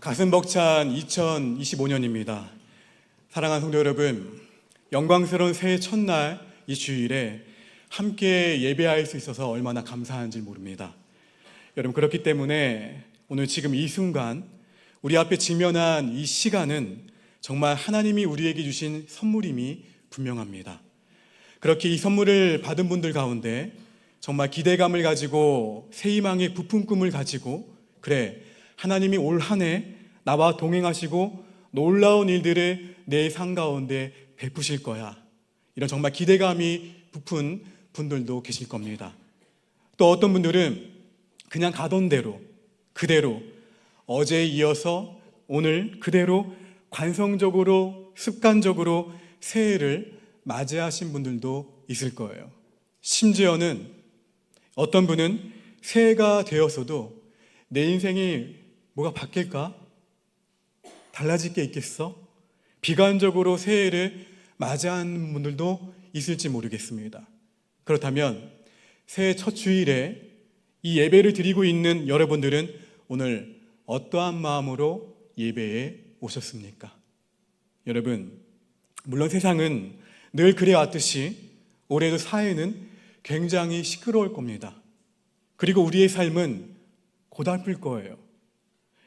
가슴 벅찬 2025년입니다. 사랑하는 성도 여러분, 영광스러운 새해 첫날 이 주일에 함께 예배할 수 있어서 얼마나 감사한지 모릅니다. 여러분, 그렇기 때문에 오늘 지금 이 순간 우리 앞에 직면한 이 시간은 정말 하나님이 우리에게 주신 선물임이 분명합니다. 그렇게 이 선물을 받은 분들 가운데 정말 기대감을 가지고 새 희망의 부푼 꿈을 가지고, 그래, 하나님이 올 한 해 나와 동행하시고 놀라운 일들을 내 삶 가운데 베푸실 거야, 이런 정말 기대감이 부푼 분들도 계실 겁니다. 또 어떤 분들은 그냥 가던 대로 그대로 어제에 이어서 오늘 그대로 관성적으로 습관적으로 새해를 맞이하신 분들도 있을 거예요. 심지어는 어떤 분은 새해가 되었어도 내 인생이 뭐가 바뀔까? 달라질 게 있겠어? 비관적으로 새해를 맞이하는 분들도 있을지 모르겠습니다. 그렇다면 새해 첫 주일에 이 예배를 드리고 있는 여러분들은 오늘 어떠한 마음으로 예배에 오셨습니까? 여러분, 물론 세상은 늘 그래왔듯이 올해도 사회는 굉장히 시끄러울 겁니다. 그리고 우리의 삶은 고달플 거예요.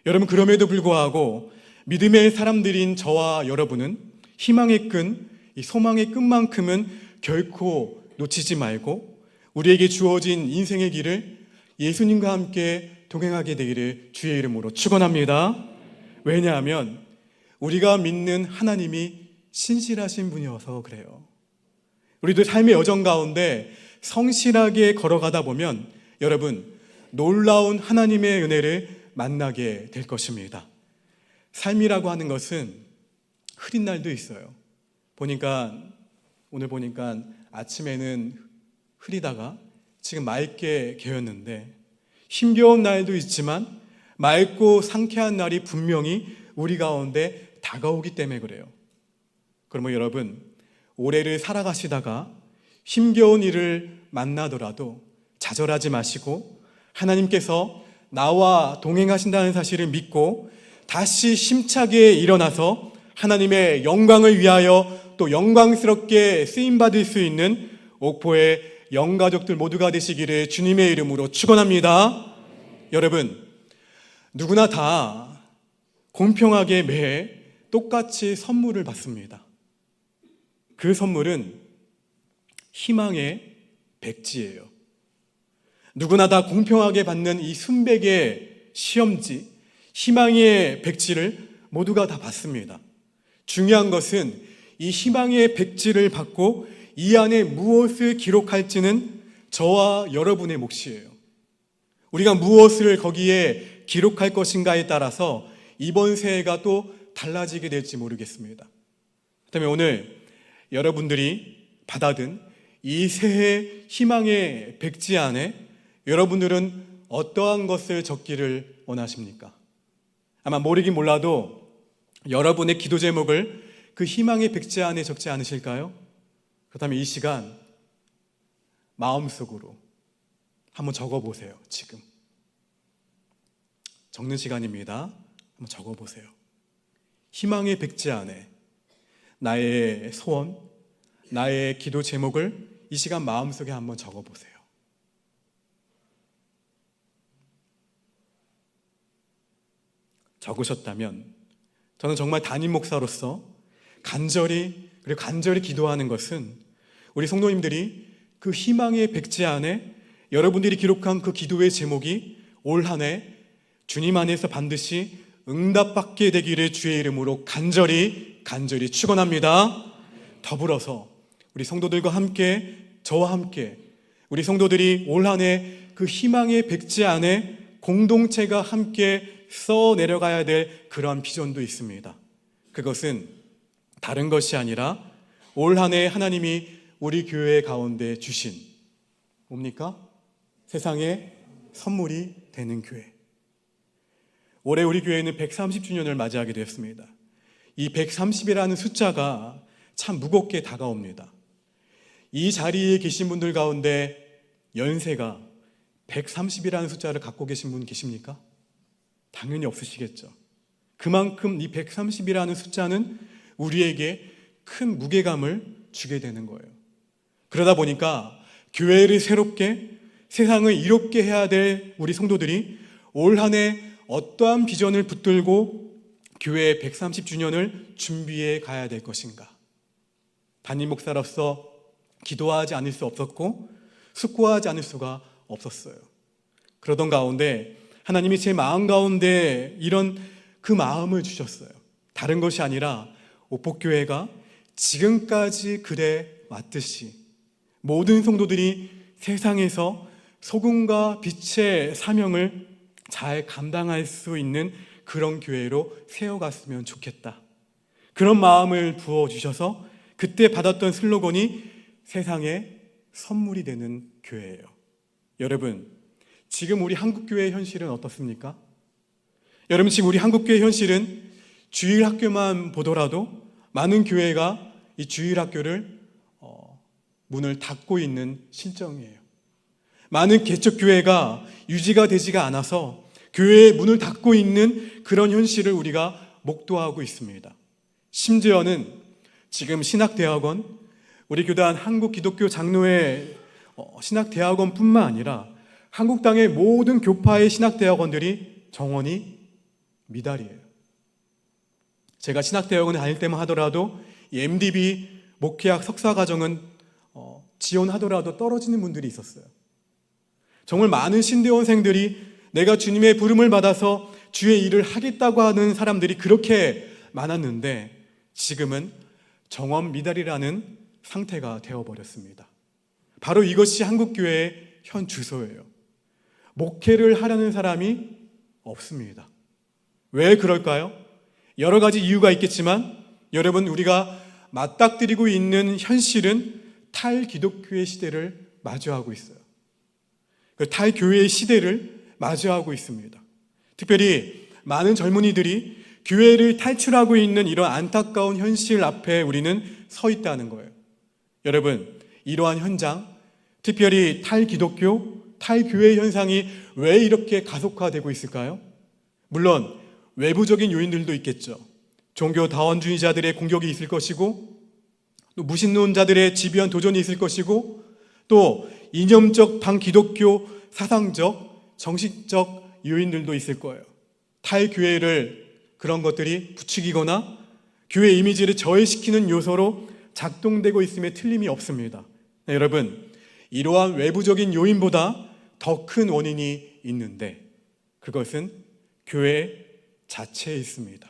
여러분, 그럼에도 불구하고 믿음의 사람들인 저와 여러분은 희망의 끈, 이 소망의 끈만큼은 결코 놓치지 말고 우리에게 주어진 인생의 길을 예수님과 함께 동행하게 되기를 주의 이름으로 축원합니다. 왜냐하면 우리가 믿는 하나님이 신실하신 분이어서 그래요. 우리도 삶의 여정 가운데 성실하게 걸어가다 보면 여러분, 놀라운 하나님의 은혜를 만나게 될 것입니다. 삶이라고 하는 것은 흐린 날도 있어요. 오늘 보니까 아침에는 흐리다가 지금 맑게 개었는데, 힘겨운 날도 있지만 맑고 상쾌한 날이 분명히 우리 가운데 다가오기 때문에 그래요. 그러면 여러분, 올해를 살아가시다가 힘겨운 일을 만나더라도 좌절하지 마시고 하나님께서 나와 동행하신다는 사실을 믿고 다시 힘차게 일어나서 하나님의 영광을 위하여 또 영광스럽게 쓰임받을 수 있는 옥포의 영가족들 모두가 되시기를 주님의 이름으로 축원합니다. 여러분, 누구나 다 공평하게 매해 똑같이 선물을 받습니다. 그 선물은 희망의 백지예요. 누구나 다 공평하게 받는 이 순백의 시험지, 희망의 백지를 모두가 다 받습니다. 중요한 것은 이 희망의 백지를 받고 이 안에 무엇을 기록할지는 저와 여러분의 몫이에요. 우리가 무엇을 거기에 기록할 것인가에 따라서 이번 새해가 또 달라지게 될지 모르겠습니다. 그렇다면 오늘 여러분들이 받아든 이 새해 희망의 백지 안에 여러분들은 어떠한 것을 적기를 원하십니까? 아마 모르긴 몰라도 여러분의 기도 제목을 그 희망의 백지 안에 적지 않으실까요? 그렇다면 이 시간 마음속으로 한번 적어보세요. 지금 적는 시간입니다. 한번 적어보세요. 희망의 백지 안에 나의 소원, 나의 기도 제목을 이 시간 마음속에 한번 적어보세요. 적으셨다면 저는 정말 담임 목사로서 간절히 기도하는 것은 우리 성도님들이 그 희망의 백지 안에 여러분들이 기록한 그 기도의 제목이 올 한 해 주님 안에서 반드시 응답받게 되기를 주의 이름으로 간절히 축원합니다. 더불어서 우리 성도들과 함께, 저와 함께 우리 성도들이 올 한 해 그 희망의 백지 안에 공동체가 함께 써 내려가야 될 그러한 비전도 있습니다. 그것은 다른 것이 아니라 올 한 해 하나님이 우리 교회 가운데 주신 뭡니까? 세상에 선물이 되는 교회. 올해 우리 교회는 130주년을 맞이하게 되었습니다. 이 130이라는 숫자가 참 무겁게 다가옵니다. 이 자리에 계신 분들 가운데 연세가 130이라는 숫자를 갖고 계신 분 계십니까? 당연히 없으시겠죠. 그만큼 이 130이라는 숫자는 우리에게 큰 무게감을 주게 되는 거예요. 그러다 보니까 교회를 새롭게, 세상을 이롭게 해야 될 우리 성도들이 올 한 해 어떠한 비전을 붙들고 교회 130주년을 준비해 가야 될 것인가. 담임 목사로서 기도하지 않을 수 없었고 숙고하지 않을 수가 없었어요. 그러던 가운데 하나님이 제 마음 가운데 이런 그 마음을 주셨어요. 다른 것이 아니라 오복교회가 지금까지 그래 왔듯이 모든 성도들이 세상에서 소금과 빛의 사명을 잘 감당할 수 있는 그런 교회로 세워갔으면 좋겠다. 그런 마음을 부어주셔서 그때 받았던 슬로건이 세상에 선물이 되는 교회예요. 여러분, 지금 우리 한국교회의 현실은 어떻습니까? 여러분, 지금 우리 한국교회의 현실은 주일학교만 보더라도 많은 교회가 이 주일학교를 문을 닫고 있는 실정이에요. 많은 개척교회가 유지가 되지가 않아서 교회의 문을 닫고 있는 그런 현실을 우리가 목도하고 있습니다. 심지어는 지금 신학대학원, 우리 교단 한국기독교 장로회 신학대학원뿐만 아니라 한국 땅의 모든 교파의 신학대학원들이 정원이 미달이에요. 제가 신학대학원에 다닐 때만 하더라도 이 MDB 목회학 석사과정은 지원하더라도 떨어지는 분들이 있었어요. 정말 많은 신대원생들이 내가 주님의 부름을 받아서 주의 일을 하겠다고 하는 사람들이 그렇게 많았는데 지금은 정원 미달이라는 상태가 되어버렸습니다. 바로 이것이 한국교회의 현 주소예요. 목회를 하려는 사람이 없습니다. 왜 그럴까요? 여러 가지 이유가 있겠지만 여러분, 우리가 맞닥뜨리고 있는 현실은 탈기독교의 시대를 마주하고 있어요. 그 탈교회의 시대를 마주하고 있습니다. 특별히 많은 젊은이들이 교회를 탈출하고 있는 이런 안타까운 현실 앞에 우리는 서 있다는 거예요. 여러분, 이러한 현장, 특별히 탈기독교, 탈교회 현상이 왜 이렇게 가속화되고 있을까요? 물론 외부적인 요인들도 있겠죠. 종교 다원주의자들의 공격이 있을 것이고, 또 무신론자들의 집요한 도전이 있을 것이고, 또 이념적 반기독교 사상적 정신적 요인들도 있을 거예요. 탈교회를 그런 것들이 부추기거나 교회 이미지를 저해시키는 요소로 작동되고 있음에 틀림이 없습니다. 네, 여러분, 이러한 외부적인 요인보다 더 큰 원인이 있는데 그것은 교회 자체에 있습니다.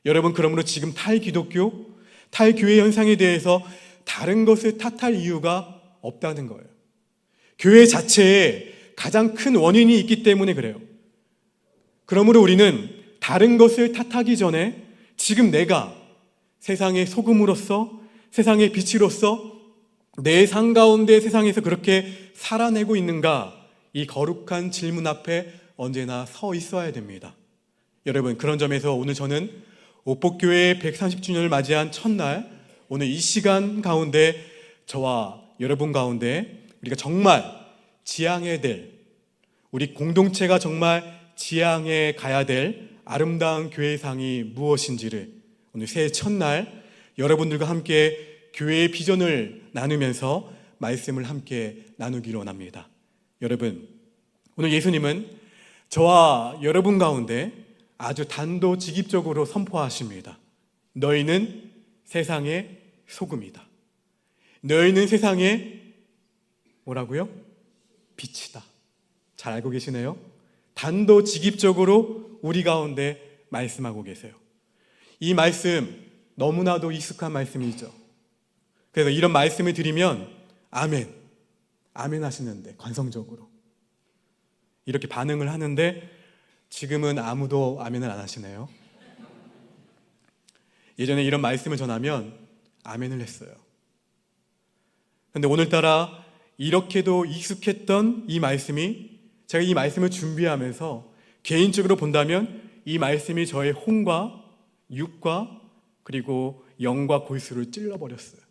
여러분, 그러므로 지금 탈기독교, 탈교회 현상에 대해서 다른 것을 탓할 이유가 없다는 거예요. 교회 자체에 가장 큰 원인이 있기 때문에 그래요. 그러므로 우리는 다른 것을 탓하기 전에 지금 내가 세상의 소금으로서, 세상의 빛으로서 내 삶 가운데 세상에서 그렇게 살아내고 있는가, 이 거룩한 질문 앞에 언제나 서 있어야 됩니다. 여러분, 그런 점에서 오늘 저는 오복교회 130주년을 맞이한 첫날, 오늘 이 시간 가운데 저와 여러분 가운데 우리가 정말 지향해야 될, 우리 공동체가 정말 지향해 가야 될 아름다운 교회상이 무엇인지를 오늘 새해 첫날 여러분들과 함께 교회의 비전을 나누면서 말씀을 함께 나누기로 원합니다. 여러분, 오늘 예수님은 저와 여러분 가운데 아주 단도직입적으로 선포하십니다. 너희는 세상의 소금이다. 너희는 세상의 뭐라고요? 빛이다. 잘 알고 계시네요. 단도직입적으로 우리 가운데 말씀하고 계세요. 이 말씀 너무나도 익숙한 말씀이죠. 그래서 이런 말씀을 드리면 아멘, 아멘 하시는데 관성적으로 이렇게 반응을 하는데 지금은 아무도 아멘을 안 하시네요. 예전에 이런 말씀을 전하면 아멘을 했어요. 그런데 오늘따라 이렇게도 익숙했던 이 말씀이, 제가 이 말씀을 준비하면서 개인적으로 본다면 이 말씀이 저의 혼과 육과 그리고 영과 골수를 찔러버렸어요.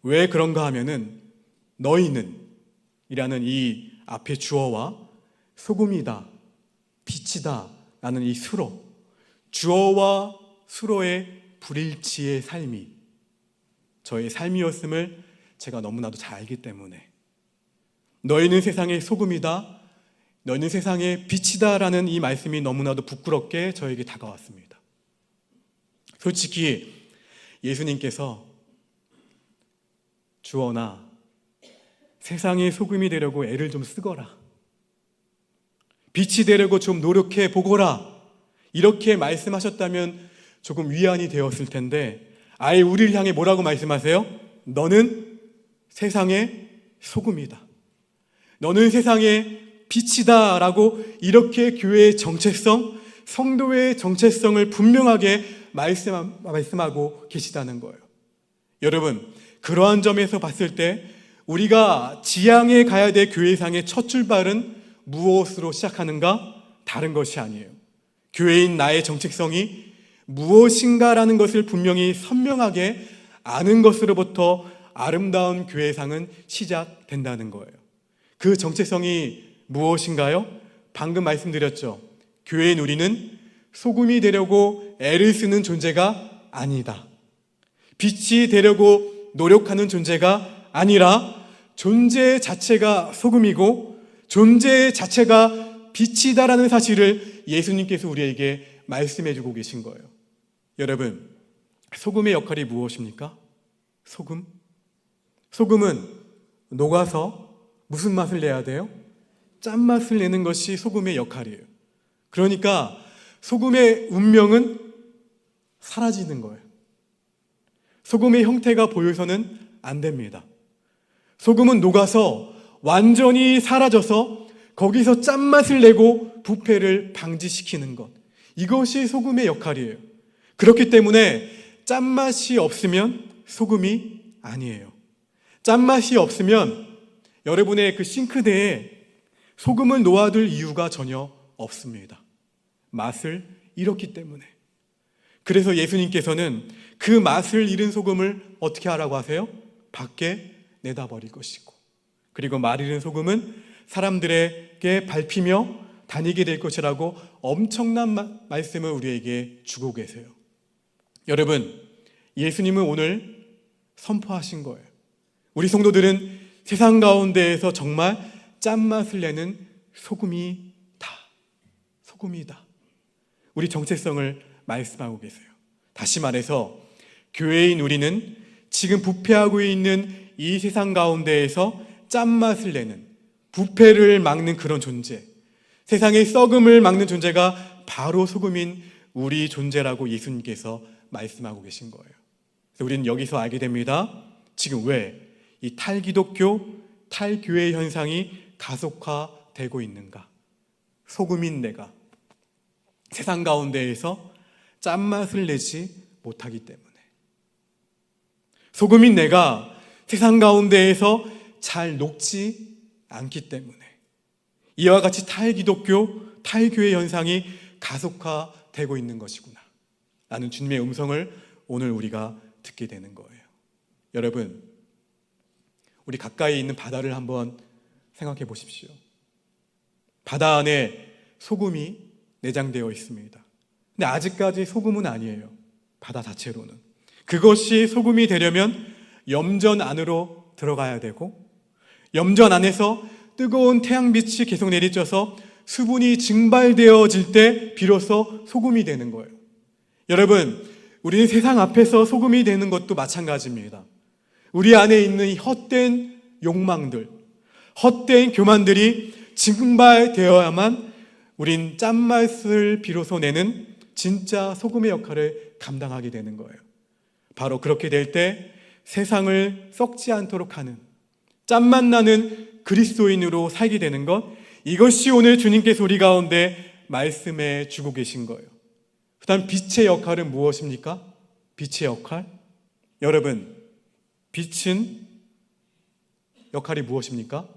왜 그런가 하면은 너희는 이라는 이 앞에 주어와 소금이다, 빛이다 나는 이 수로, 주어와 수로의 불일치의 삶이 저의 삶이었음을 제가 너무나도 잘 알기 때문에 너희는 세상의 소금이다, 너희는 세상의 빛이다 라는 이 말씀이 너무나도 부끄럽게 저에게 다가왔습니다. 솔직히 예수님께서 주어나 세상의 소금이 되려고 애를 좀 쓰거라, 빛이 되려고 좀 노력해 보거라, 이렇게 말씀하셨다면 조금 위안이 되었을 텐데 아예 우리를 향해 뭐라고 말씀하세요? 너는 세상의 소금이다, 너는 세상의 빛이다 라고 이렇게 교회의 정체성, 성도의 정체성을 분명하게 말씀하고 계시다는 거예요. 여러분, 그러한 점에서 봤을 때 우리가 지향해 가야 될 교회상의 첫 출발은 무엇으로 시작하는가? 다른 것이 아니에요. 교회인 나의 정체성이 무엇인가라는 것을 분명히 선명하게 아는 것으로부터 아름다운 교회상은 시작된다는 거예요. 그 정체성이 무엇인가요? 방금 말씀드렸죠. 교회인 우리는 소금이 되려고 애를 쓰는 존재가 아니다, 빛이 되려고 노력하는 존재가 아니라 존재 자체가 소금이고 존재 자체가 빛이다라는 사실을 예수님께서 우리에게 말씀해 주고 계신 거예요. 여러분, 소금의 역할이 무엇입니까? 소금은 녹아서 무슨 맛을 내야 돼요? 짠맛을 내는 것이 소금의 역할이에요. 그러니까 소금의 운명은 사라지는 거예요. 소금의 형태가 보여서는 안 됩니다. 소금은 녹아서 완전히 사라져서 거기서 짠맛을 내고 부패를 방지시키는 것, 이것이 소금의 역할이에요. 그렇기 때문에 짠맛이 없으면 소금이 아니에요. 짠맛이 없으면 여러분의 그 싱크대에 소금을 놓아둘 이유가 전혀 없습니다. 맛을 잃었기 때문에. 그래서 예수님께서는 그 맛을 잃은 소금을 어떻게 하라고 하세요? 밖에 내다버릴 것이고, 그리고 맛 잃은 소금은 사람들에게 밟히며 다니게 될 것이라고 엄청난 말씀을 우리에게 주고 계세요. 여러분, 예수님은 오늘 선포하신 거예요. 우리 성도들은 세상 가운데에서 정말 짠맛을 내는 소금이다. 우리 정체성을 말씀하고 계세요. 다시 말해서 교회인 우리는 지금 부패하고 있는 이 세상 가운데에서 짠맛을 내는, 부패를 막는 그런 존재, 세상의 썩음을 막는 존재가 바로 소금인 우리 존재라고 예수님께서 말씀하고 계신 거예요. 그래서 우리는 여기서 알게 됩니다. 지금 왜 이 탈기독교, 탈교회 현상이 가속화되고 있는가? 소금인 내가 세상 가운데에서 짠맛을 내지 못하기 때문에, 소금인 내가 세상 가운데에서 잘 녹지 않기 때문에 이와 같이 탈기독교, 탈교회 현상이 가속화되고 있는 것이구나 라는 주님의 음성을 오늘 우리가 듣게 되는 거예요. 여러분, 우리 가까이 있는 바다를 한번 생각해 보십시오. 바다 안에 소금이 내장되어 있습니다. 근데 아직까지 소금은 아니에요. 바다 자체로는. 그것이 소금이 되려면 염전 안으로 들어가야 되고, 염전 안에서 뜨거운 태양빛이 계속 내리쬐서 수분이 증발되어질 때 비로소 소금이 되는 거예요. 여러분, 우리는 세상 앞에서 소금이 되는 것도 마찬가지입니다. 우리 안에 있는 이 헛된 욕망들, 헛된 교만들이 증발되어야만 우린 짠맛을 비로소 내는 진짜 소금의 역할을 감당하게 되는 거예요. 바로 그렇게 될 때 세상을 썩지 않도록 하는, 짠맛 나는 그리스도인으로 살게 되는 것, 이것이 오늘 주님께서 우리 가운데 말씀해 주고 계신 거예요. 그 다음 빛의 역할은 무엇입니까? 빛의 역할? 여러분, 빛은 역할이 무엇입니까?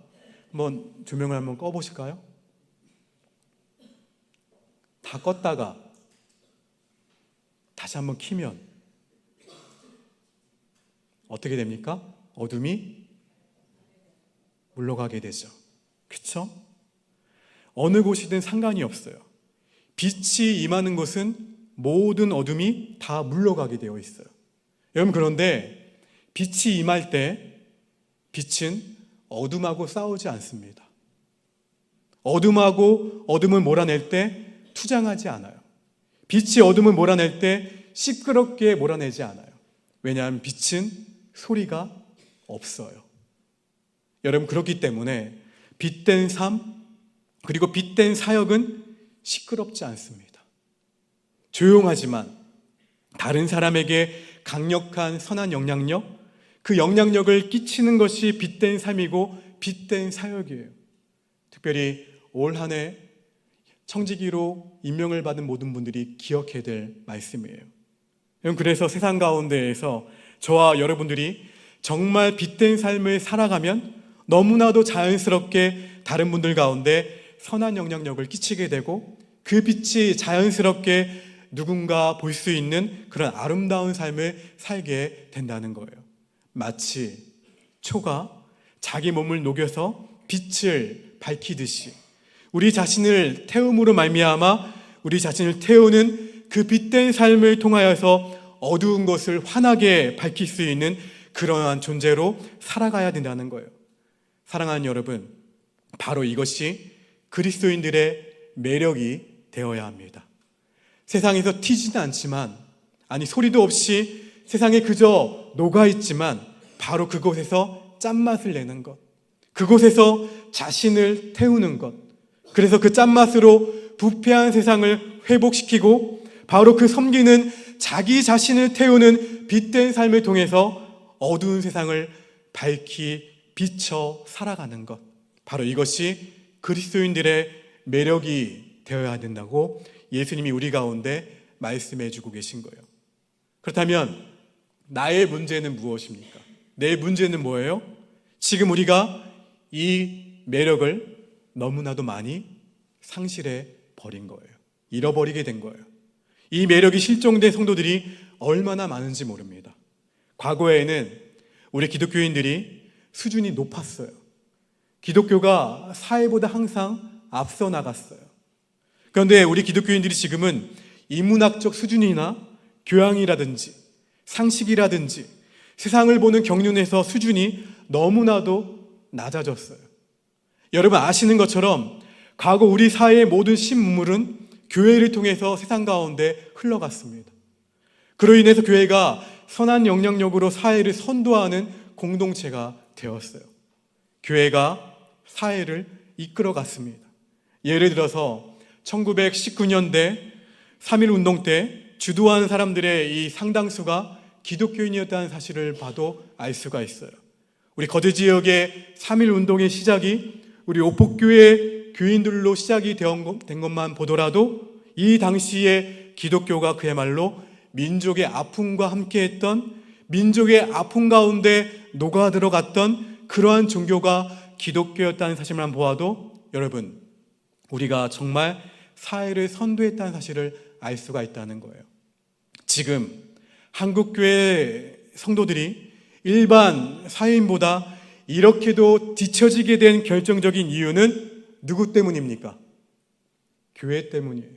한번 조명을 한번 꺼보실까요? 다 껐다가 다시 한번 켜면 어떻게 됩니까? 어둠이 물러가게 되죠. 그렇죠? 어느 곳이든 상관이 없어요. 빛이 임하는 곳은 모든 어둠이 다 물러가게 되어 있어요. 여러분, 그런데 빛이 임할 때 빛은 어둠하고 싸우지 않습니다. 어둠하고 어둠을 몰아낼 때 투쟁하지 않아요. 빛이 어둠을 몰아낼 때 시끄럽게 몰아내지 않아요. 왜냐하면 빛은 소리가 없어요. 여러분, 그렇기 때문에 빛된 삶 그리고 빛된 사역은 시끄럽지 않습니다. 조용하지만 다른 사람에게 강력한 선한 영향력, 그 영향력을 끼치는 것이 빛된 삶이고 빛된 사역이에요. 특별히 올 한 해 청지기로 임명을 받은 모든 분들이 기억해야 될 말씀이에요. 그래서 세상 가운데에서 저와 여러분들이 정말 빛된 삶을 살아가면 너무나도 자연스럽게 다른 분들 가운데 선한 영향력을 끼치게 되고 그 빛이 자연스럽게 누군가 볼 수 있는 그런 아름다운 삶을 살게 된다는 거예요. 마치 초가 자기 몸을 녹여서 빛을 밝히듯이 우리 자신을 태움으로 말미암아 우리 자신을 태우는 그 빛된 삶을 통하여서 어두운 것을 환하게 밝힐 수 있는 그러한 존재로 살아가야 된다는 거예요. 사랑하는 여러분, 바로 이것이 그리스도인들의 매력이 되어야 합니다. 세상에서 튀지는 않지만, 아니 소리도 없이 세상에 그저 녹아있지만 바로 그곳에서 짠맛을 내는 것, 그곳에서 자신을 태우는 것, 그래서 그 짠맛으로 부패한 세상을 회복시키고 바로 그 섬기는 자기 자신을 태우는 빛된 삶을 통해서 어두운 세상을 밝히 비춰 살아가는 것, 바로 이것이 그리스도인들의 매력이 되어야 된다고 예수님이 우리 가운데 말씀해 주고 계신 거예요. 그렇다면 나의 문제는 무엇입니까? 내 문제는 뭐예요? 지금 우리가 이 매력을 너무나도 많이 상실해 버린 거예요. 잃어버리게 된 거예요. 이 매력이 실종된 성도들이 얼마나 많은지 모릅니다. 과거에는 우리 기독교인들이 수준이 높았어요. 기독교가 사회보다 항상 앞서 나갔어요. 그런데 우리 기독교인들이 지금은 인문학적 수준이나 교양이라든지 상식이라든지 세상을 보는 경륜에서 수준이 너무나도 낮아졌어요. 여러분 아시는 것처럼 과거 우리 사회의 모든 신문물은 교회를 통해서 세상 가운데 흘러갔습니다. 그로 인해서 교회가 선한 영향력으로 사회를 선도하는 공동체가 되었어요. 교회가 사회를 이끌어갔습니다. 예를 들어서 1919년대 3.1운동 때 주도한 사람들의 이 상당수가 기독교인이었다는 사실을 봐도 알 수가 있어요. 우리 거제 지역의 3.1운동의 시작이 우리 오폭교회 교인들로 시작이 된 것만 보더라도 이 당시에 기독교가 그야말로 민족의 아픔과 함께했던, 민족의 아픔 가운데 녹아들어갔던 그러한 종교가 기독교였다는 사실만 보아도 여러분, 우리가 정말 사회를 선도했다는 사실을 알 수가 있다는 거예요. 지금 한국교회 성도들이 일반 사회인보다 이렇게도 뒤처지게 된 결정적인 이유는 누구 때문입니까? 교회 때문이에요.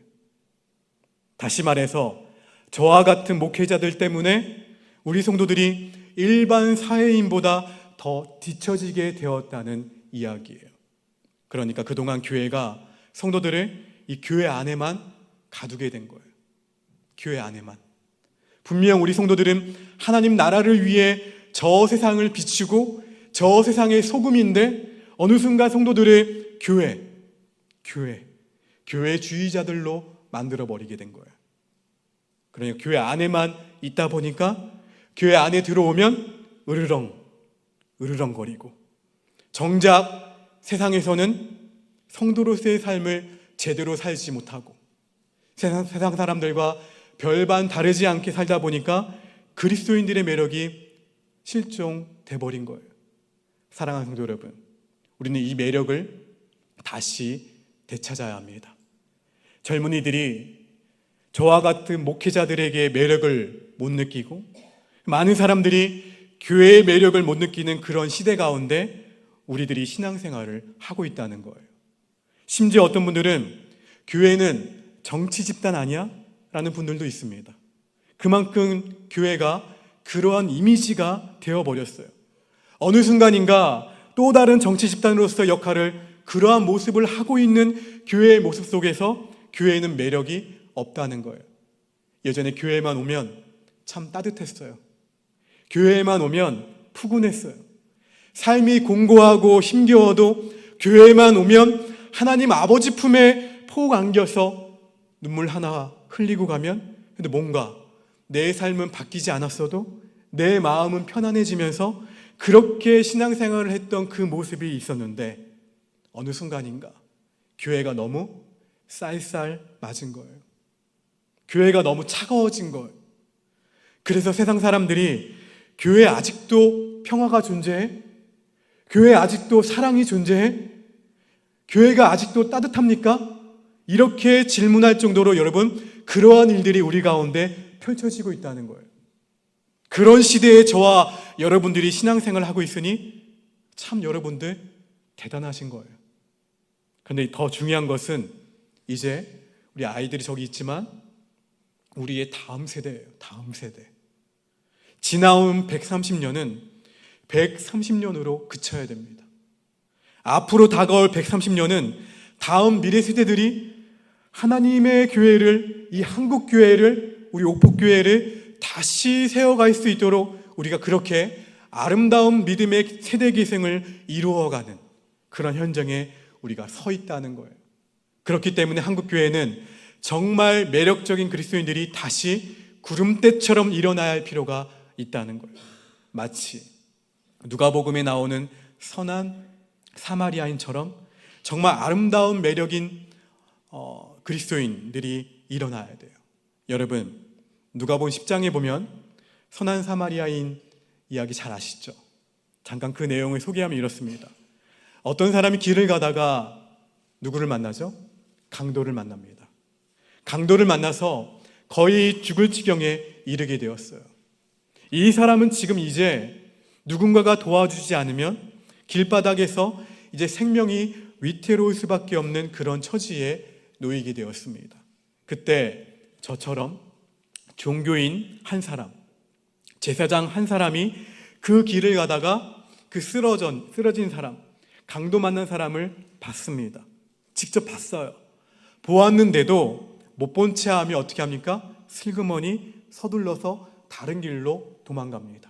다시 말해서 저와 같은 목회자들 때문에 우리 성도들이 일반 사회인보다 더 뒤처지게 되었다는 이야기예요. 그러니까 그동안 교회가 성도들을 이 교회 안에만 가두게 된 거예요. 교회 안에만. 분명 우리 성도들은 하나님 나라를 위해 저 세상을 비추고 저 세상의 소금인데 어느 순간 성도들을 교회주의자들로 만들어버리게 된 거예요. 그러니까 교회 안에만 있다 보니까 교회 안에 들어오면 으르렁거리고 정작 세상에서는 성도로서의 삶을 제대로 살지 못하고 세상 사람들과 별반 다르지 않게 살다 보니까 그리스도인들의 매력이 실종돼 버린 거예요. 사랑하는 성도 여러분, 우리는 이 매력을 다시 되찾아야 합니다. 젊은이들이 저와 같은 목회자들에게 매력을 못 느끼고 많은 사람들이 교회의 매력을 못 느끼는 그런 시대 가운데 우리들이 신앙생활을 하고 있다는 거예요. 심지어 어떤 분들은 교회는 정치 집단 아니야? 라는 분들도 있습니다. 그만큼 교회가 그러한 이미지가 되어버렸어요. 어느 순간인가 또 다른 정치 집단으로서 역할을 그러한 모습을 하고 있는 교회의 모습 속에서 교회에는 매력이 없다는 거예요. 예전에 교회에만 오면 참 따뜻했어요. 교회에만 오면 푸근했어요. 삶이 공고하고 힘겨워도 교회에만 오면 하나님 아버지 품에 폭 안겨서 눈물 하나 흘리고 가면, 근데 뭔가 내 삶은 바뀌지 않았어도 내 마음은 편안해지면서 그렇게 신앙생활을 했던 그 모습이 있었는데 어느 순간인가 교회가 너무 쌀쌀 맞은 거예요. 교회가 너무 차가워진 거예요. 그래서 세상 사람들이 교회에 아직도 평화가 존재해? 교회에 아직도 사랑이 존재해? 교회가 아직도 따뜻합니까? 이렇게 질문할 정도로 여러분, 그러한 일들이 우리 가운데 펼쳐지고 있다는 거예요. 그런 시대에 저와 여러분들이 신앙생활을 하고 있으니 참 여러분들 대단하신 거예요. 그런데 더 중요한 것은 이제 우리 아이들이 저기 있지만 우리의 다음 세대예요. 다음 세대. 지나온 130년은 130년으로 그쳐야 됩니다. 앞으로 다가올 130년은 다음 미래 세대들이 하나님의 교회를, 이 한국 교회를, 우리 옥복교회를 다시 세워갈 수 있도록 우리가 그렇게 아름다운 믿음의 세대 계승을 이루어가는 그런 현장에 우리가 서 있다는 거예요. 그렇기 때문에 한국 교회는 정말 매력적인 그리스도인들이 다시 구름대처럼 일어나야 할 필요가 있다는 거예요. 마치 누가복음에 나오는 선한 사마리아인처럼 정말 아름다운 매력인 그리스도인들이 일어나야 돼요. 여러분, 누가복음 10장에 보면 선한 사마리아인 이야기 잘 아시죠? 잠깐 그 내용을 소개하면 이렇습니다. 어떤 사람이 길을 가다가 누구를 만나죠? 강도를 만납니다. 강도를 만나서 거의 죽을 지경에 이르게 되었어요. 이 사람은 지금 이제 누군가가 도와주지 않으면 길바닥에서 이제 생명이 위태로울 수밖에 없는 그런 처지에 놓이게 되었습니다. 그때 저처럼 종교인 한 사람, 제사장 한 사람이 그 길을 가다가 그 쓰러진 사람, 강도 만난 사람을 봤습니다. 직접 봤어요. 보았는데도 못 본 채 하며 어떻게 합니까? 슬그머니 서둘러서 다른 길로 도망갑니다.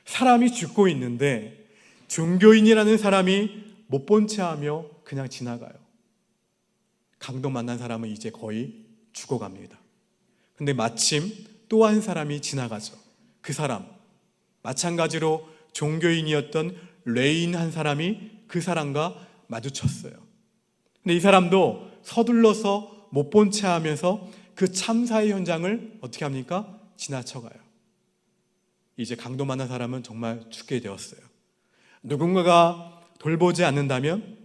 사람이 죽고 있는데 종교인이라는 사람이 못 본 채 하며 그냥 지나가요. 강도 만난 사람은 이제 거의 죽어갑니다. 근데 마침 또 한 사람이 지나가죠. 그 사람, 마찬가지로 종교인이었던 레인 한 사람이 그 사람과 마주쳤어요. 근데 이 사람도 서둘러서 못 본 채 하면서 그 참사의 현장을 어떻게 합니까? 지나쳐가요. 이제 강도 만난 사람은 정말 죽게 되었어요. 누군가가 돌보지 않는다면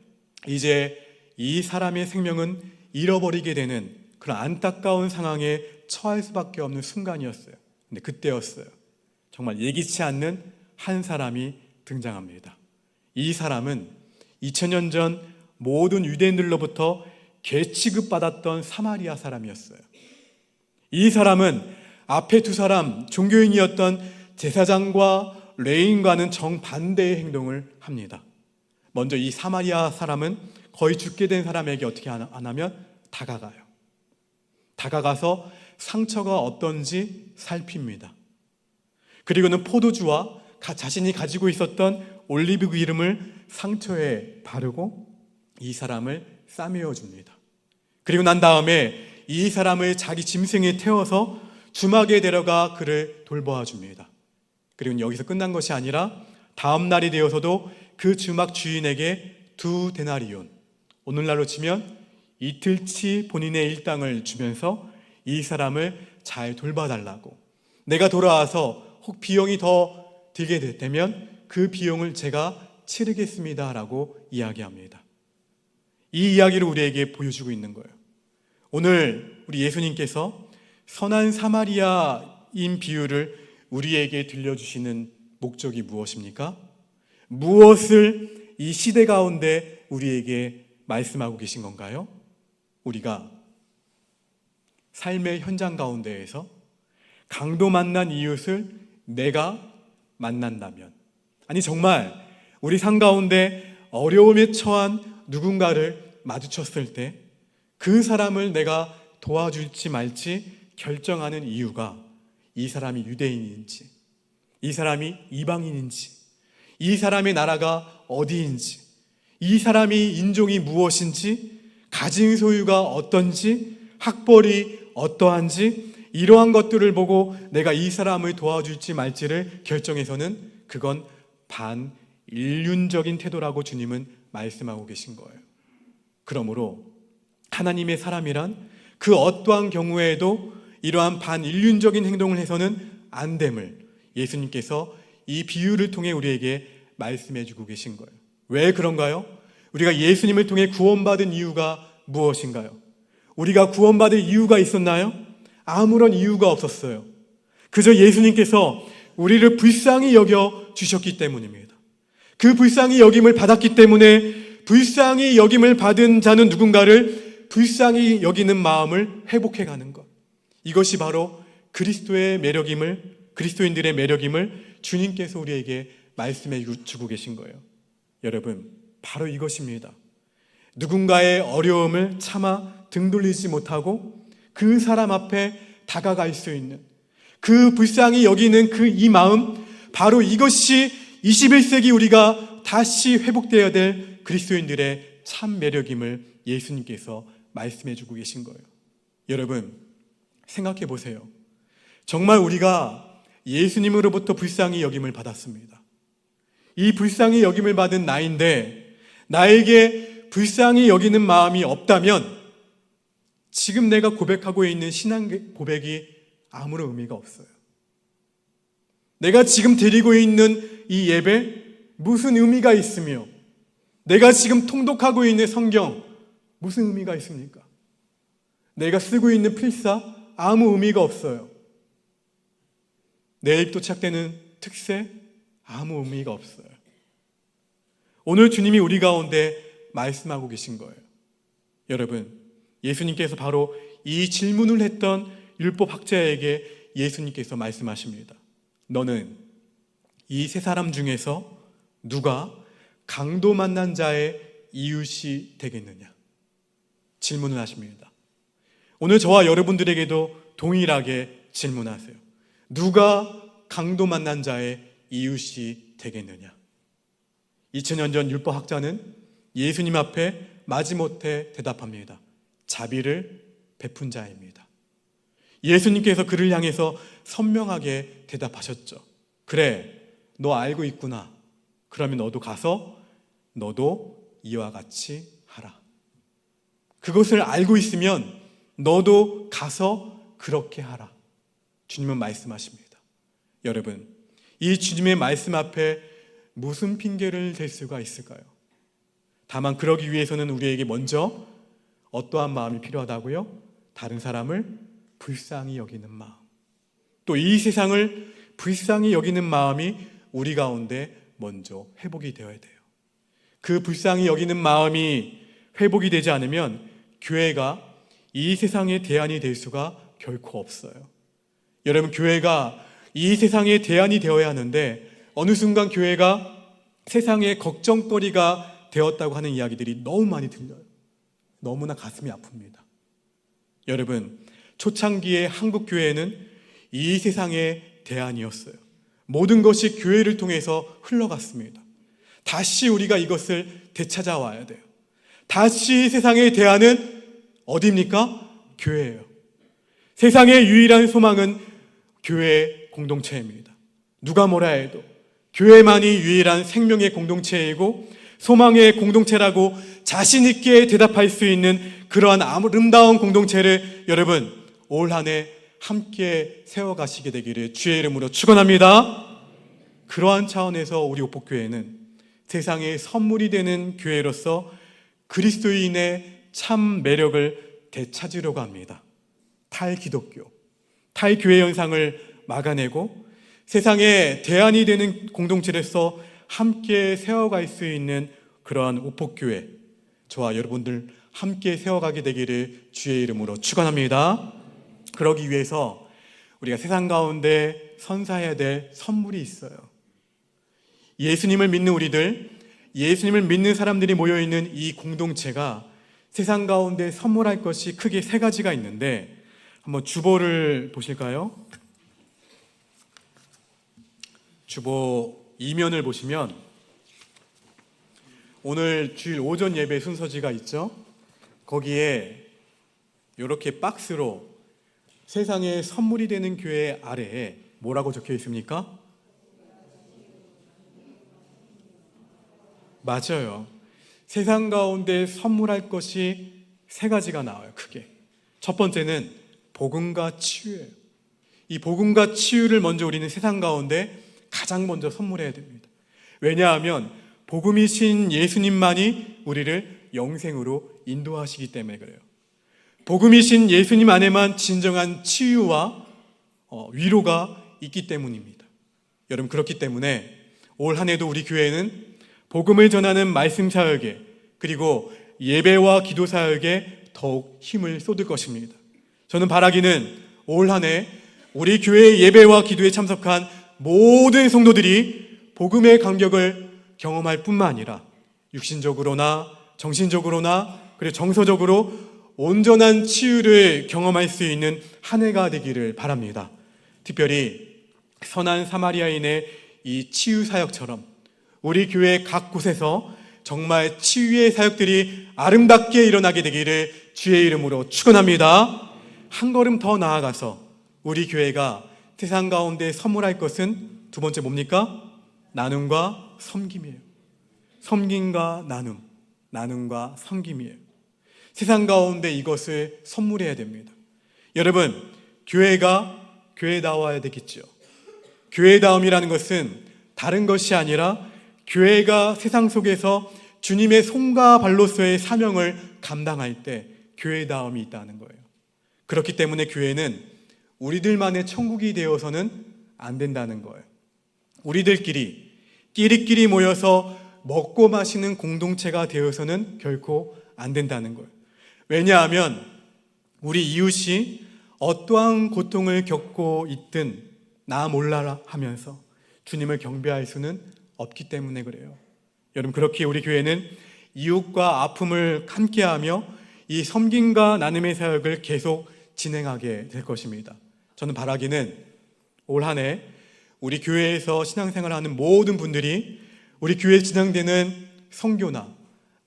이제 이 사람의 생명은 잃어버리게 되는 그런 안타까운 상황에 처할 수밖에 없는 순간이었어요. 근데 그때였어요. 정말 예기치 않는 한 사람이 등장합니다. 이 사람은 2000년 전 모든 유대인들로부터 개 취급받았던 사마리아 사람이었어요. 이 사람은 앞에 두 사람 종교인이었던 제사장과 레인과는 정반대의 행동을 합니다. 먼저 이 사마리아 사람은 거의 죽게 된 사람에게 어떻게 하냐면 다가가요. 다가가서 상처가 어떤지 살핍니다. 그리고는 포도주와 자신이 가지고 있었던 올리브 기름을 상처에 바르고 이 사람을 싸매어 줍니다. 그리고 난 다음에 이 사람을 자기 짐승에 태워서 주막에 데려가 그를 돌보아 줍니다. 그리고 여기서 끝난 것이 아니라 다음 날이 되어서도 그 주막 주인에게 2데나리온, 오늘날로 치면 이틀치 본인의 일당을 주면서 이 사람을 잘 돌봐달라고, 내가 돌아와서 혹 비용이 더 들게 되면 그 비용을 제가 치르겠습니다 라고 이야기합니다. 이 이야기를 우리에게 보여주고 있는 거예요. 오늘 우리 예수님께서 선한 사마리아인 비유를 우리에게 들려주시는 목적이 무엇입니까? 무엇을 이 시대 가운데 우리에게 말씀하고 계신 건가요? 우리가 삶의 현장 가운데에서 강도 만난 이웃을 내가 만난다면, 아니 정말 우리 삶 가운데 어려움에 처한 누군가를 마주쳤을 때 그 사람을 내가 도와줄지 말지 결정하는 이유가 이 사람이 유대인인지, 이 사람이 이방인인지, 이 사람의 나라가 어디인지, 이 사람이 인종이 무엇인지, 가진 소유가 어떤지, 학벌이 어떠한지, 이러한 것들을 보고 내가 이 사람을 도와줄지 말지를 결정해서는 그건 반인륜적인 태도라고 주님은 말씀하고 계신 거예요. 그러므로 하나님의 사람이란 그 어떠한 경우에도 이러한 반인륜적인 행동을 해서는 안 됨을 예수님께서 이 비유를 통해 우리에게 말씀해 주고 계신 거예요. 왜 그런가요? 우리가 예수님을 통해 구원받은 이유가 무엇인가요? 우리가 구원받을 이유가 있었나요? 아무런 이유가 없었어요. 그저 예수님께서 우리를 불쌍히 여겨 주셨기 때문입니다. 그 불쌍히 여김을 받았기 때문에 불쌍히 여김을 받은 자는 누군가를 불쌍히 여기는 마음을 회복해가는 것, 이것이 바로 그리스도의 매력임을, 그리스도인들의 매력임을 주님께서 우리에게 말씀해 주고 계신 거예요. 여러분, 바로 이것입니다. 누군가의 어려움을 차마 등 돌리지 못하고 그 사람 앞에 다가갈 수 있는 그 불쌍히 여기는 이 마음, 바로 이것이 21세기 우리가 다시 회복되어야 될 그리스도인들의 참 매력임을 예수님께서 말씀해 주고 계신 거예요. 여러분, 생각해 보세요. 정말 우리가 예수님으로부터 불쌍히 여김을 받았습니다. 이 불쌍히 여김을 받은 나인데 나에게 불쌍히 여기는 마음이 없다면 지금 내가 고백하고 있는 신앙 고백이 아무런 의미가 없어요. 내가 지금 드리고 있는 이 예배 무슨 의미가 있으며 내가 지금 통독하고 있는 성경 무슨 의미가 있습니까? 내가 쓰고 있는 필사 아무 의미가 없어요. 내일 도착되는 특세 아무 의미가 없어요. 오늘 주님이 우리 가운데 말씀하고 계신 거예요. 여러분, 예수님께서 바로 이 질문을 했던 율법학자에게 예수님께서 말씀하십니다. 너는 이 세 사람 중에서 누가 강도 만난 자의 이웃이 되겠느냐? 질문을 하십니다. 오늘 저와 여러분들에게도 동일하게 질문하세요. 누가 강도 만난 자의 이웃이 되겠느냐? 2000년 전 율법학자는 예수님 앞에 마지못해 대답합니다. 자비를 베푼 자입니다. 예수님께서 그를 향해서 선명하게 대답하셨죠. 그래, 너 알고 있구나. 그러면 너도 가서 너도 이와 같이 하라. 그것을 알고 있으면 너도 가서 그렇게 하라. 주님은 말씀하십니다. 여러분, 이 주님의 말씀 앞에 무슨 핑계를 댈 수가 있을까요? 다만 그러기 위해서는 우리에게 먼저 어떠한 마음이 필요하다고요? 다른 사람을 불쌍히 여기는 마음, 또 이 세상을 불쌍히 여기는 마음이 우리 가운데 먼저 회복이 되어야 돼요. 그 불쌍히 여기는 마음이 회복이 되지 않으면 교회가 이 세상의 대안이 될 수가 결코 없어요. 여러분, 교회가 이 세상의 대안이 되어야 하는데 어느 순간 교회가 세상의 걱정거리가 되었다고 하는 이야기들이 너무 많이 들려요. 너무나 가슴이 아픕니다. 여러분, 초창기의 한국 교회는 이 세상의 대안이었어요. 모든 것이 교회를 통해서 흘러갔습니다. 다시 우리가 이것을 되찾아와야 돼요. 다시 세상의 대안은 어디입니까? 교회예요. 세상의 유일한 소망은 교회 공동체입니다. 누가 뭐라 해도 교회만이 유일한 생명의 공동체이고 소망의 공동체라고 자신 있게 대답할 수 있는 그러한 아름다운 공동체를 여러분 올 한 해 함께 세워가시게 되기를 주의 이름으로 축원합니다. 그러한 차원에서 우리 오복교회는 세상에 선물이 되는 교회로서 그리스도인의 참 매력을 되찾으려고 합니다. 탈기독교, 탈교회 현상을 막아내고 세상에 대안이 되는 공동체로서 함께 세워갈 수 있는 그러한 오복교회, 저와 여러분들 함께 세워가게 되기를 주의 이름으로 축원합니다. 그러기 위해서 우리가 세상 가운데 선사해야 될 선물이 있어요. 예수님을 믿는 우리들, 예수님을 믿는 사람들이 모여있는 이 공동체가 세상 가운데 선물할 것이 크게 세 가지가 있는데, 한번 주보를 보실까요? 주보 2면을 보시면 오늘 주일 오전 예배 순서지가 있죠. 거기에 이렇게 박스로 세상에 선물이 되는 교회 아래에 뭐라고 적혀 있습니까? 맞아요. 세상 가운데 선물할 것이 세 가지가 나와요, 크게. 첫 번째는 복음과 치유예요. 이 복음과 치유를 먼저 우리는 세상 가운데 가장 먼저 선물해야 됩니다. 왜냐하면 복음이신 예수님만이 우리를 영생으로 인도하시기 때문에 그래요. 복음이신 예수님 안에만 진정한 치유와 위로가 있기 때문입니다. 여러분, 그렇기 때문에 올 한 해도 우리 교회는 복음을 전하는 말씀 사역에, 그리고 예배와 기도 사역에 더욱 힘을 쏟을 것입니다. 저는 바라기는 올 한 해 우리 교회의 예배와 기도에 참석한 모든 성도들이 복음의 감격을 경험할 뿐만 아니라 육신적으로나 정신적으로나 그리고 정서적으로 온전한 치유를 경험할 수 있는 한 해가 되기를 바랍니다. 특별히 선한 사마리아인의 이 치유 사역처럼 우리 교회 각 곳에서 정말 치유의 사역들이 아름답게 일어나게 되기를 주의 이름으로 축원합니다. 한 걸음 더 나아가서 우리 교회가 세상 가운데 선물할 것은 두 번째 뭡니까? 나눔과 섬김이에요. 섬김과 나눔, 나눔과 섬김이에요. 세상 가운데 이것을 선물해야 됩니다. 여러분, 교회가 교회다워야 되겠죠. 교회다움이라는 것은 다른 것이 아니라 교회가 세상 속에서 주님의 손과 발로서의 사명을 감당할 때 교회다움이 있다는 거예요. 그렇기 때문에 교회는 우리들만의 천국이 되어서는 안 된다는 거예요. 우리들끼리 끼리끼리 모여서 먹고 마시는 공동체가 되어서는 결코 안 된다는 거예요. 왜냐하면 우리 이웃이 어떠한 고통을 겪고 있든 나 몰라라 하면서 주님을 경배할 수는 없기 때문에 그래요. 여러분, 그렇게 우리 교회는 이웃과 아픔을 함께하며 이 섬김과 나눔의 사역을 계속 진행하게 될 것입니다. 저는 바라기는 올 한 해 우리 교회에서 신앙생활하는 모든 분들이 우리 교회에 진행되는 선교나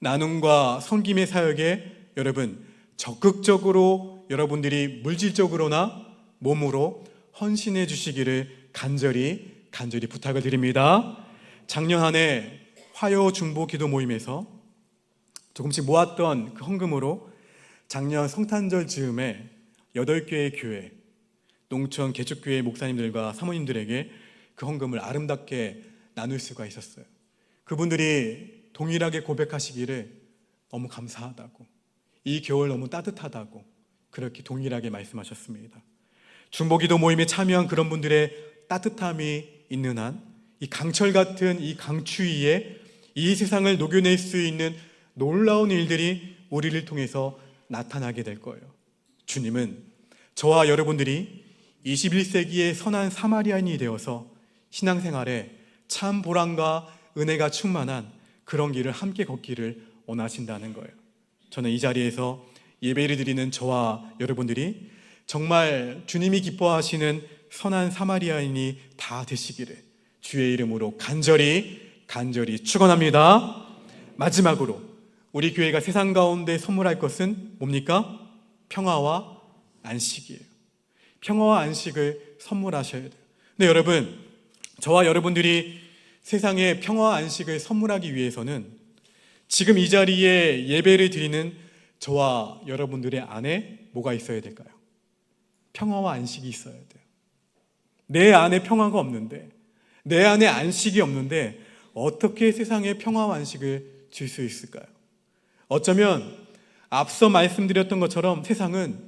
나눔과 섬김의 사역에 여러분 적극적으로 여러분들이 물질적으로나 몸으로 헌신해 주시기를 간절히 부탁을 드립니다. 작년 한 해 화요 중보 기도 모임에서 조금씩 모았던 그 헌금으로 작년 성탄절 즈음에 8개의 교회, 농촌 개척교회 목사님들과 사모님들에게 그 헌금을 아름답게 나눌 수가 있었어요. 그분들이 동일하게 고백하시기를 너무 감사하다고, 이 겨울 너무 따뜻하다고 그렇게 동일하게 말씀하셨습니다. 중보기도 모임에 참여한 그런 분들의 따뜻함이 있는 한 이 강철 같은 이 강추위에 이 세상을 녹여낼 수 있는 놀라운 일들이 우리를 통해서 나타나게 될 거예요. 주님은 저와 여러분들이 21세기의 선한 사마리아인이 되어서 신앙생활에 참 보람과 은혜가 충만한 그런 길을 함께 걷기를 원하신다는 거예요. 저는 이 자리에서 예배를 드리는 저와 여러분들이 정말 주님이 기뻐하시는 선한 사마리아인이 다 되시기를 주의 이름으로 간절히 축원합니다. 마지막으로 우리 교회가 세상 가운데 선물할 것은 뭡니까? 평화와 안식이에요. 평화와 안식을 선물하셔야 돼요. 근데 여러분, 저와 여러분들이 세상에 평화와 안식을 선물하기 위해서는 지금 이 자리에 예배를 드리는 저와 여러분들의 안에 뭐가 있어야 될까요? 평화와 안식이 있어야 돼요. 내 안에 평화가 없는데, 내 안에 안식이 없는데 어떻게 세상에 평화와 안식을 줄 수 있을까요? 어쩌면 앞서 말씀드렸던 것처럼 세상은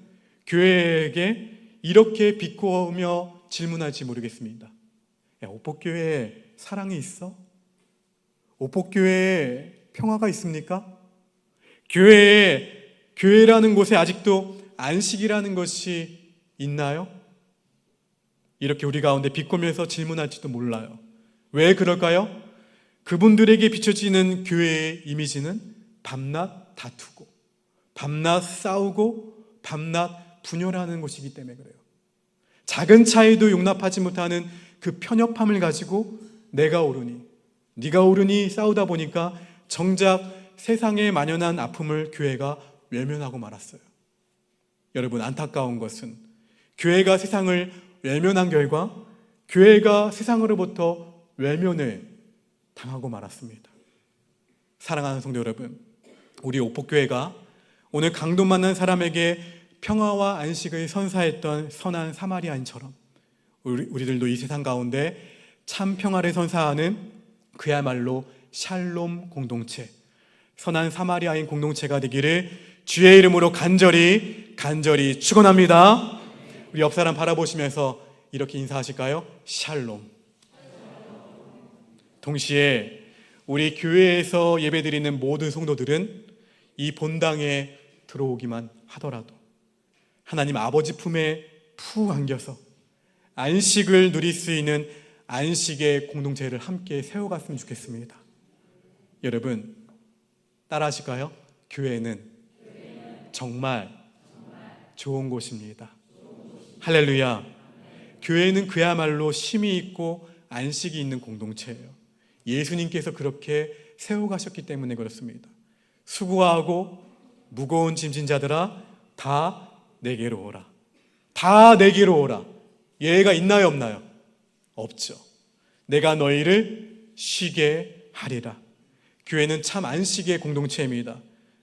교회에게 이렇게 비꼬며 질문할지 모르겠습니다. 야, 오복교회에 사랑이 있어? 오복교회에 평화가 있습니까? 교회라는 곳에 아직도 안식이라는 것이 있나요? 이렇게 우리 가운데 비꼬면서 질문할지도 몰라요. 왜 그럴까요? 그분들에게 비춰지는 교회의 이미지는 밤낮 다투고, 밤낮 싸우고, 밤낮 분열하는 곳이기 때문에 그래요. 작은 차이도 용납하지 못하는 그 편협함을 가지고 내가 옳으니, 네가 옳으니 싸우다 보니까 정작 세상에 만연한 아픔을 교회가 외면하고 말았어요. 여러분, 안타까운 것은 교회가 세상을 외면한 결과 교회가 세상으로부터 외면을 당하고 말았습니다. 사랑하는 성도 여러분, 우리 옥복교회가 오늘 강도 만난 사람에게 평화와 안식을 선사했던 선한 사마리아인처럼 우리들도 이 세상 가운데 참 평화를 선사하는 그야말로 샬롬 공동체, 선한 사마리아인 공동체가 되기를 주의 이름으로 간절히 축원합니다. 우리 옆 사람 바라보시면서 이렇게 인사하실까요? 샬롬. 동시에 우리 교회에서 예배드리는 모든 성도들은 이 본당에 들어오기만 하더라도 하나님 아버지 품에 푹 안겨서 안식을 누릴 수 있는 안식의 공동체를 함께 세워갔으면 좋겠습니다. 여러분, 따라하실까요? 교회는 정말 좋은 곳입니다. 할렐루야. 교회는 그야말로 쉼이 있고 안식이 있는 공동체예요. 예수님께서 그렇게 세워가셨기 때문에 그렇습니다. 수고하고 무거운 짐진 자들아 다 내게로 오라. 다 내게로 오라. 예외가 있나요, 없나요? 없죠. 내가 너희를 쉬게 하리라. 교회는 참 안식의 공동체입니다.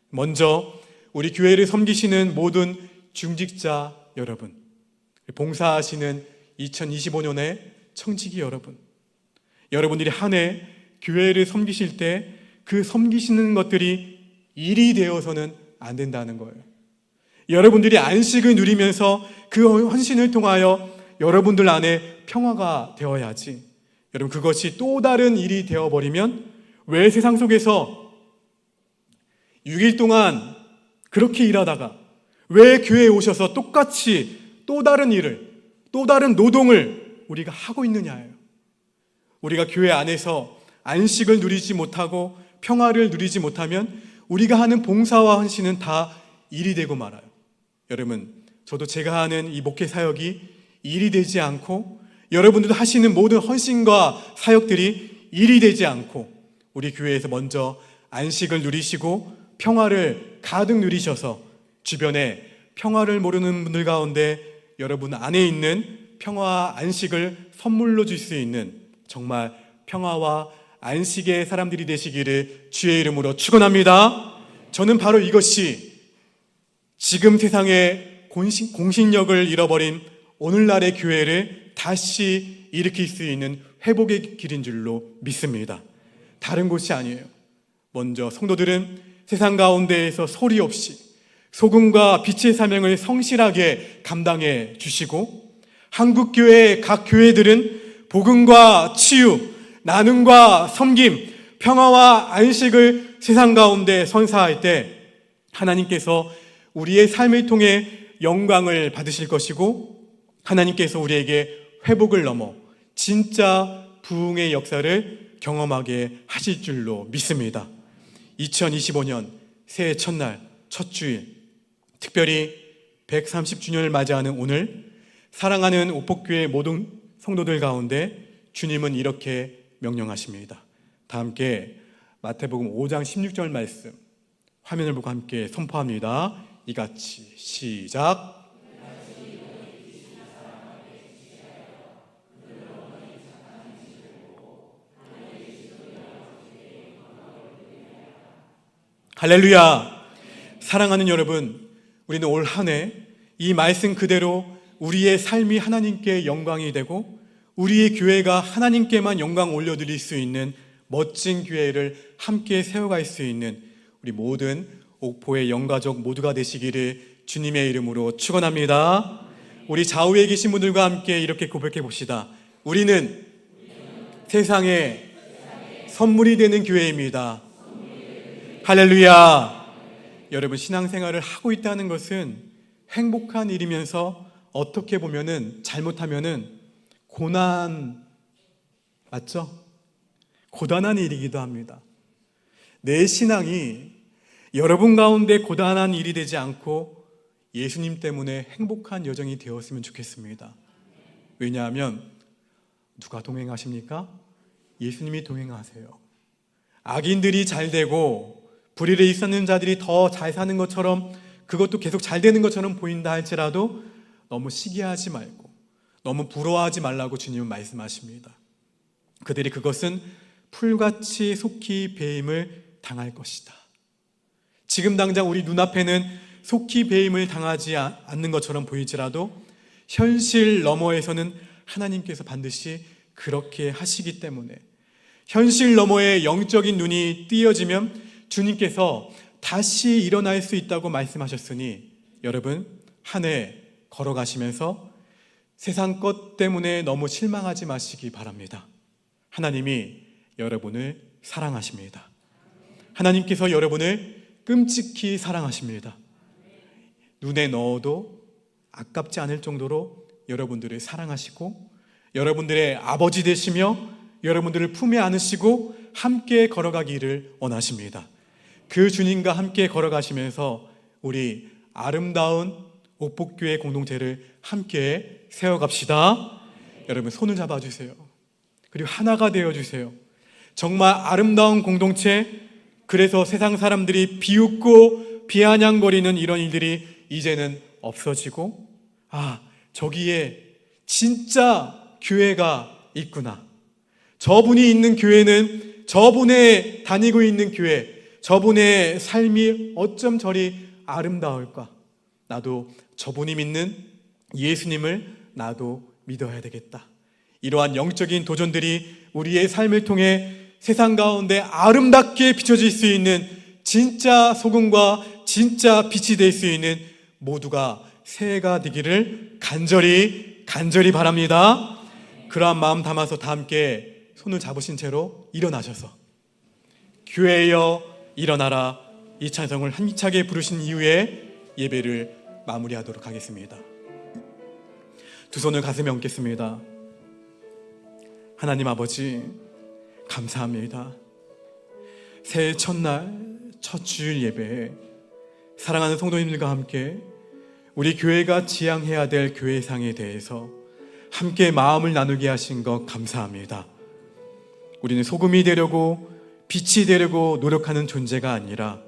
먼저 우리 교회를 섬기시는 모든 중직자 여러분, 봉사하시는 2025년의 청지기 여러분, 여러분들이 한 해 교회를 섬기실 때 그 섬기시는 것들이 일이 되어서는 안 된다는 거예요. 여러분들이 안식을 누리면서 그 헌신을 통하여 여러분들 안에 평화가 되어야지. 여러분, 그것이 또 다른 일이 되어버리면 왜 세상 속에서 6일 동안 그렇게 일하다가 왜 교회에 오셔서 똑같이 또 다른 일을, 또 다른 노동을 우리가 하고 있느냐예요. 우리가 교회 안에서 안식을 누리지 못하고 평화를 누리지 못하면 우리가 하는 봉사와 헌신은 다 일이 되고 말아요. 여러분, 저도 제가 하는 이 목회 사역이 일이 되지 않고 여러분들도 하시는 모든 헌신과 사역들이 일이 되지 않고 우리 교회에서 먼저 안식을 누리시고 평화를 가득 누리셔서 주변에 평화를 모르는 분들 가운데 여러분 안에 있는 평화와 안식을 선물로 줄 수 있는 정말 평화와 안식의 사람들이 되시기를 주의 이름으로 축원합니다. 저는 바로 이것이 지금 세상의 공신력을 잃어버린 오늘날의 교회를 다시 일으킬 수 있는 회복의 길인 줄로 믿습니다. 다른 곳이 아니에요. 먼저 성도들은 세상 가운데에서 소리 없이 소금과 빛의 사명을 성실하게 감당해 주시고, 한국교회 각 교회들은 복음과 치유, 나눔과 섬김, 평화와 안식을 세상 가운데 선사할 때 하나님께서 우리의 삶을 통해 영광을 받으실 것이고, 하나님께서 우리에게 회복을 넘어 진짜 부흥의 역사를 경험하게 하실 줄로 믿습니다. 2025년 새해 첫날 첫 주일, 특별히 130주년을 맞이하는 오늘, 사랑하는 옥복교회 모든 성도들 가운데 주님은 이렇게 명령하십니다. 다 함께 마태복음 5장 16절 말씀 화면을 보고 함께 선포합니다. 이같이 시작. 할렐루야. 사랑하는 여러분, 우리는 올 한 해 이 말씀 그대로 우리의 삶이 하나님께 영광이 되고 우리의 교회가 하나님께만 영광 올려드릴 수 있는 멋진 교회를 함께 세워갈 수 있는 우리 모든 옥포의 영가족 모두가 되시기를 주님의 이름으로 축원합니다. 우리 좌우에 계신 분들과 함께 이렇게 고백해 봅시다. 우리는 세상에 선물이 되는 교회입니다. 할렐루야. 여러분, 신앙생활을 하고 있다는 것은 행복한 일이면서 어떻게 보면은 잘못하면은 고난, 맞죠? 고단한 일이기도 합니다. 내 신앙이 여러분 가운데 고단한 일이 되지 않고 예수님 때문에 행복한 여정이 되었으면 좋겠습니다. 왜냐하면 누가 동행하십니까? 예수님이 동행하세요. 악인들이 잘 되고 불의를 일삼는 자들이 더 잘 사는 것처럼, 그것도 계속 잘 되는 것처럼 보인다 할지라도 너무 시기하지 말고 너무 부러워하지 말라고 주님은 말씀하십니다. 그들이 그것은 풀같이 속히 배임을 당할 것이다. 지금 당장 우리 눈앞에는 속히 배임을 당하지 않는 것처럼 보이지라도 현실 너머에서는 하나님께서 반드시 그렇게 하시기 때문에, 현실 너머에 영적인 눈이 띄어지면 주님께서 다시 일어날 수 있다고 말씀하셨으니, 여러분 한 해 걸어가시면서 세상 것 때문에 너무 실망하지 마시기 바랍니다. 하나님이 여러분을 사랑하십니다. 하나님께서 여러분을 끔찍히 사랑하십니다. 눈에 넣어도 아깝지 않을 정도로 여러분들을 사랑하시고, 여러분들의 아버지 되시며 여러분들을 품에 안으시고 함께 걸어가기를 원하십니다. 그 주님과 함께 걸어가시면서 우리 아름다운 옥복교회 공동체를 함께 세워갑시다. 여러분 손을 잡아주세요. 그리고 하나가 되어주세요. 정말 아름다운 공동체, 그래서 세상 사람들이 비웃고 비아냥거리는 이런 일들이 이제는 없어지고, 저기에 진짜 교회가 있구나, 저분이 있는 교회는, 저분의 다니고 있는 교회, 저분의 삶이 어쩜 저리 아름다울까, 나도 저분이 믿는 예수님을 나도 믿어야 되겠다. 이러한 영적인 도전들이 우리의 삶을 통해 세상 가운데 아름답게 비춰질 수 있는 진짜 소금과 진짜 빛이 될 수 있는 모두가 새해가 되기를 간절히 바랍니다. 그러한 마음 담아서 다 함께 손을 잡으신 채로 일어나셔서 교회여 일어나라, 이 찬송을 힘차게 부르신 이후에 예배를 마무리하도록 하겠습니다. 두 손을 가슴에 얹겠습니다. 하나님 아버지, 감사합니다. 새해 첫날 첫 주일 예배에 사랑하는 성도님들과 함께 우리 교회가 지향해야 될 교회상에 대해서 함께 마음을 나누게 하신 것 감사합니다. 우리는 소금이 되려고 빛이 되려고 노력하는 존재가 아니라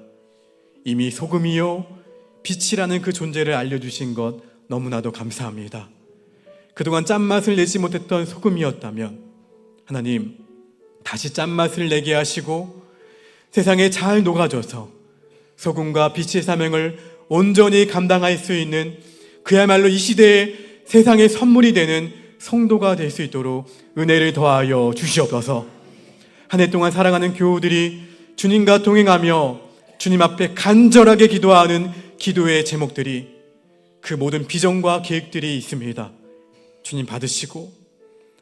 이미 소금이요 빛이라는 그 존재를 알려주신 것 너무나도 감사합니다. 그동안 짠맛을 내지 못했던 소금이었다면 하나님, 다시 짠맛을 내게 하시고 세상에 잘 녹아져서 소금과 빛의 사명을 온전히 감당할 수 있는, 그야말로 이 시대에 세상의 선물이 되는 성도가 될 수 있도록 은혜를 더하여 주시옵소서. 한 해 동안 살아가는 교우들이 주님과 동행하며 주님 앞에 간절하게 기도하는 기도의 제목들이, 그 모든 비전과 계획들이 있습니다. 주님 받으시고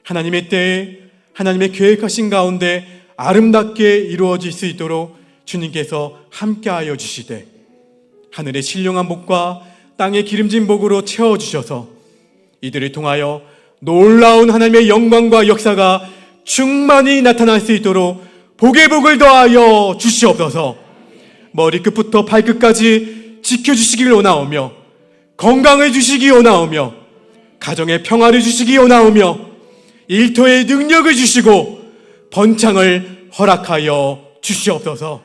하나님의 때에 하나님의 계획하신 가운데 아름답게 이루어질 수 있도록 주님께서 함께하여 주시되, 하늘의 신령한 복과 땅의 기름진 복으로 채워주셔서 이들을 통하여 놀라운 하나님의 영광과 역사가 충만히 나타날 수 있도록 복의 복을 더하여 주시옵소서. 머리끝부터 발끝까지 지켜주시길 원하오며, 건강을 주시기 원하오며, 가정의 평화를 주시기 원하오며, 일터의 능력을 주시고 번창을 허락하여 주시옵소서.